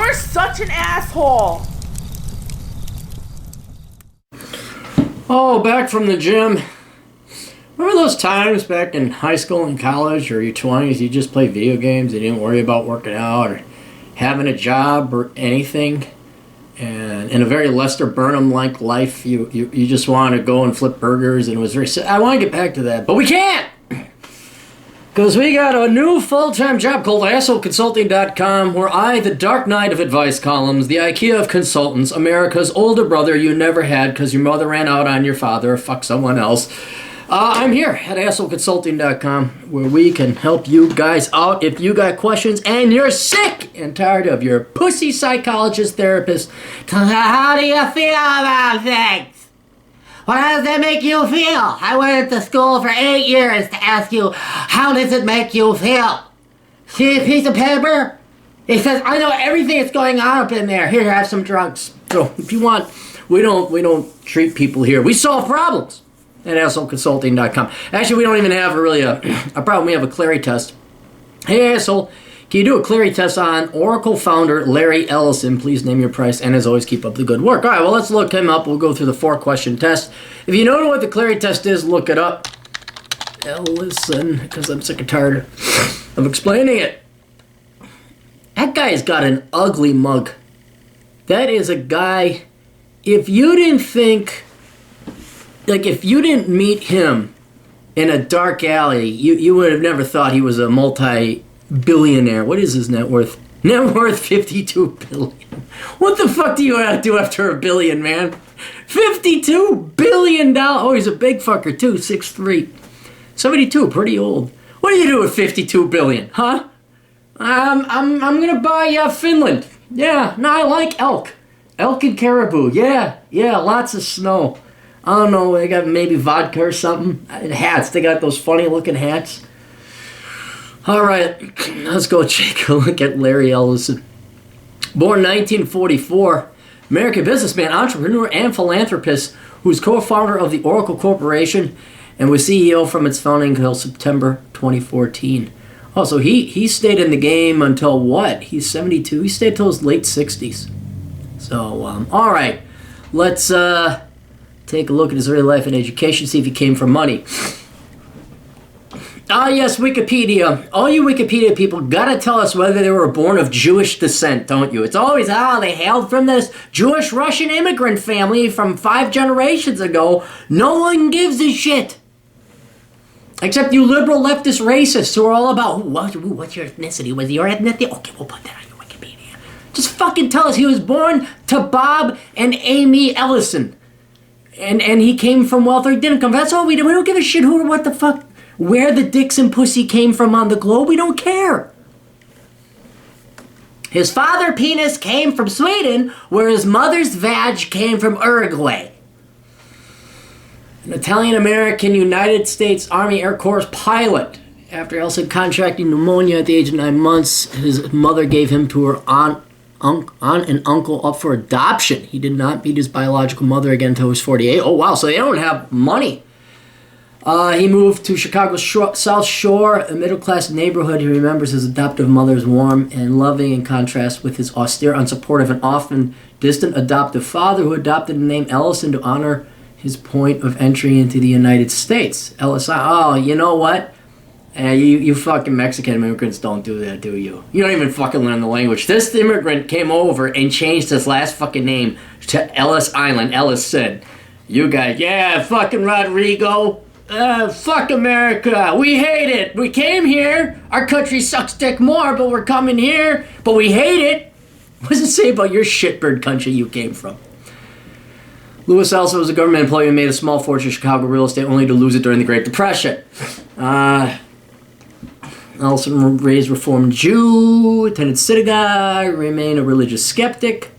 You're such an asshole. Oh, back from the gym. Remember those times back in high school and college or your 20s, you just played video games, you didn't worry about working out or having a job or anything? And in a very Lester Burnham-like life, you just want to go and flip burgers, and it was very... I want to get back to that, but we can't! Because we got a new full-time job called assholeconsulting.com, where I, the Dark Knight of advice columns, the IKEA of consultants, America's older brother you never had because your mother ran out on your father or fucked someone else, I'm here at assholeconsulting.com, where we can help you guys out if you got questions and you're sick and tired of your pussy psychologist therapist. How do you feel about things? Well, how does that make you feel? I went to school for 8 years to ask you, how does it make you feel? See a piece of paper? It says, I know everything that's going on up in there. Here, have some drugs. So if you want, we don't treat people here. We solve problems at assholeconsulting.com. Actually, we don't even have a problem. We have a Clarey test. Hey, asshole. Can you do a Clarey test on Oracle founder Larry Ellison? Please name your price, and as always, keep up the good work. All right, well, let's look him up. We'll go through the 4-question test. If you don't know what the Clarey test is, look it up. Ellison, because I'm sick and tired of explaining it. That guy's got an ugly mug. That is a guy, if you didn't meet him in a dark alley, you would have never thought he was a multi-billionaire. What is his net worth? Net worth $52 billion. What the fuck do you have to do after $1 billion, man? $52 billion. Oh, he's a big fucker too, 6'3". 72, pretty old. What do you do with $52 billion, huh? I'm gonna buy Finland. Yeah, no, I like elk and caribou. Yeah, lots of snow. I don't know, they got maybe vodka or something. Hats, they got those funny looking hats. All right, let's go take a look at Larry Ellison. Born 1944, American businessman, entrepreneur, and philanthropist who's co-founder of the Oracle Corporation and was CEO from its founding until September 2014. Oh, so he stayed in the game until what? He's 72. He stayed till his late 60s. So, all right, let's take a look at his early life and education, see if he came from money. Ah, yes, Wikipedia. All you Wikipedia people gotta tell us whether they were born of Jewish descent, don't you? It's always, they hailed from this Jewish-Russian immigrant family from 5 generations ago. No one gives a shit. Except you liberal leftist racists who are all about, what's your ethnicity? Was your ethnicity? Okay, we'll put that on your Wikipedia. Just fucking tell us he was born to Bob and Amy Ellison. And he came from wealth or he didn't come. That's all we do. We don't give a shit who or what the fuck. Where the dicks and pussy came from on the globe, we don't care. His father penis came from Sweden, where his mother's vag came from Uruguay. An Italian-American United States Army Air Corps pilot. After Ellison contracting pneumonia at the age of 9 months, his mother gave him to her aunt and uncle up for adoption. He did not meet his biological mother again until he was 48. Oh, wow, so they don't have money. He moved to Chicago's South Shore, a middle-class neighborhood. He remembers his adoptive mother's warm and loving in contrast with his austere, unsupportive, and often distant adoptive father who adopted the name Ellison to honor his point of entry into the United States. Ellison, oh, you know what? You fucking Mexican immigrants don't do that, do you? You don't even fucking learn the language. This immigrant came over and changed his last fucking name to Ellis Island, Ellison. You guys, yeah, fucking Rodrigo. Fuck America. We hate it. We came here. Our country sucks dick more, but we're coming here. But we hate it. What does it say about your shitbird country you came from? Lewis Ellison was a government employee who made a small fortune in Chicago real estate only to lose it during the Great Depression. Ellison raised Reformed Jew, attended synagogue, remained a religious skeptic.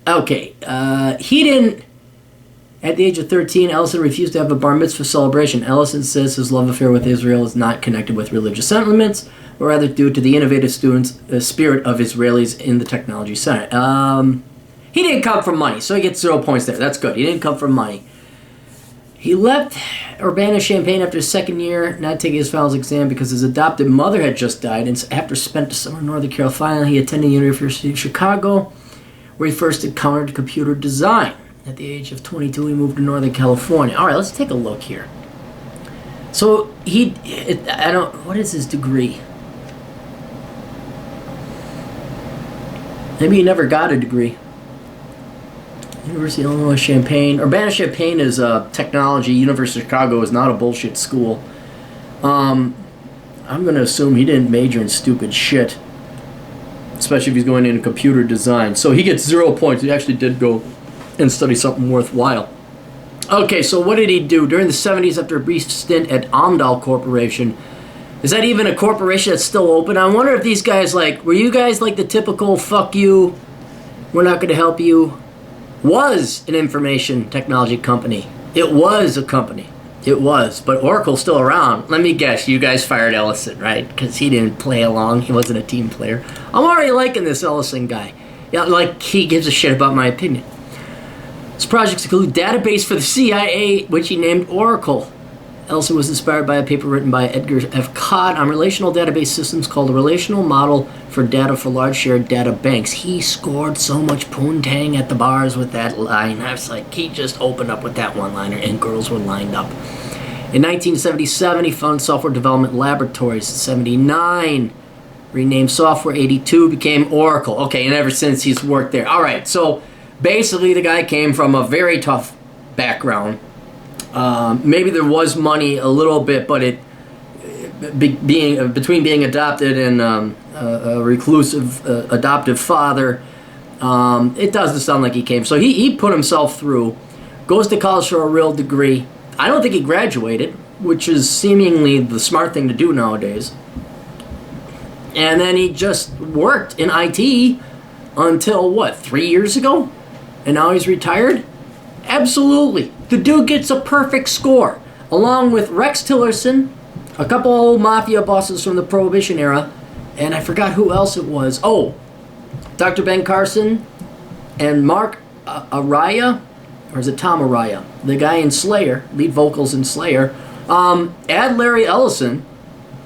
Okay, he didn't... At the age of 13, Ellison refused to have a bar mitzvah celebration. Ellison says his love affair with Israel is not connected with religious sentiments, but rather due to the innovative spirit of Israelis in the technology center. He didn't come from money, so he gets 0 points there. That's good. He didn't come from money. He left Urbana-Champaign after his second year, not taking his finals exam because his adopted mother had just died. And after spent the summer in Northern Carolina, he attended the University of Chicago, where he first encountered computer design. At the age of 22, he moved to Northern California. All right, let's take a look here. So what is his degree? Maybe he never got a degree. University of Illinois Champaign. Urbana-Champaign is technology. University of Chicago is not a bullshit school. I'm going to assume he didn't major in stupid shit, especially if he's going into computer design. So he gets 0 points. He actually did go and study something worthwhile. Okay, so what did he do? During the 70s, after a brief stint at Amdahl Corporation. Is that even a corporation that's still open? I wonder if these guys, were you guys like the typical, fuck you, we're not going to help you? Was an information technology company. It was a company. It was. But Oracle's still around. Let me guess, you guys fired Ellison, right? Because he didn't play along. He wasn't a team player. I'm already liking this Ellison guy. Yeah, he gives a shit about my opinion. His projects include database for the CIA, which he named Oracle. Ellison was inspired by a paper written by Edgar F. Codd on relational database systems called a relational model for data for large shared data banks. He scored so much poontang at the bars with that line. I was like, he just opened up with that one-liner and girls were lined up. In 1977, he founded Software Development Laboratories. 79, renamed Software. 82, became Oracle. Okay, and ever since he's worked there. All right, so basically the guy came from a very tough background. Maybe there was money a little bit, but between being adopted and a reclusive adoptive father, it doesn't sound like he came. So he put himself through, goes to college for a real degree. I don't think he graduated, which is seemingly the smart thing to do nowadays. And then he just worked in IT until, 3 years ago? And now he's retired? Absolutely. The dude gets a perfect score, along with Rex Tillerson, a couple old mafia bosses from the Prohibition era, and I forgot who else it was. Oh, Dr. Ben Carson and Mark Araya, or is it Tom Araya? The guy in Slayer, lead vocals in Slayer. Add Larry Ellison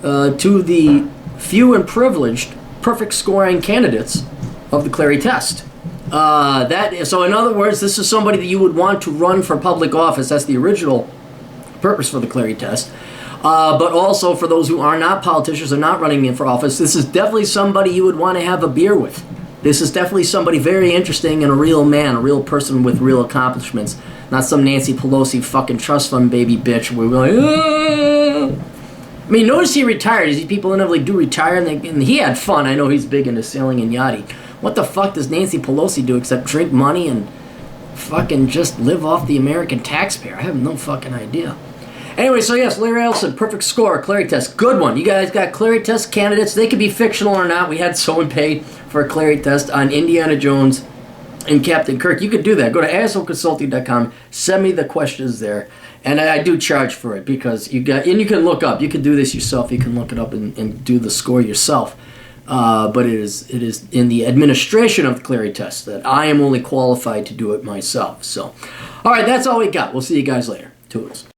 to the few and privileged perfect scoring candidates of the Clarey test. So in other words, this is somebody that you would want to run for public office. That's the original purpose for the Clarey test. But also for those who are not politicians or not running in for office, this is definitely somebody you would want to have a beer with. This is definitely somebody very interesting and a real man, a real person with real accomplishments. Not some Nancy Pelosi fucking trust fund baby bitch where we're like, ah. I mean, notice he retired. These people inevitably do retire, and he had fun. I know he's big into sailing and yachting. What the fuck does Nancy Pelosi do except drink money and fucking just live off the American taxpayer? I have no fucking idea. Anyway, so yes, Larry Ellison, perfect score, Clarey test. Good one. You guys got Clarey test candidates. They could be fictional or not. We had someone pay for a Clarey test on Indiana Jones and Captain Kirk. You could do that. Go to assholeconsulting.com. Send me the questions there. And I do charge for it because you can look up. You can do this yourself. You can look it up and do the score yourself. But it is in the administration of the Clarey test that I am only qualified to do it myself. So, all right, that's all we got. We'll see you guys later. Toodles.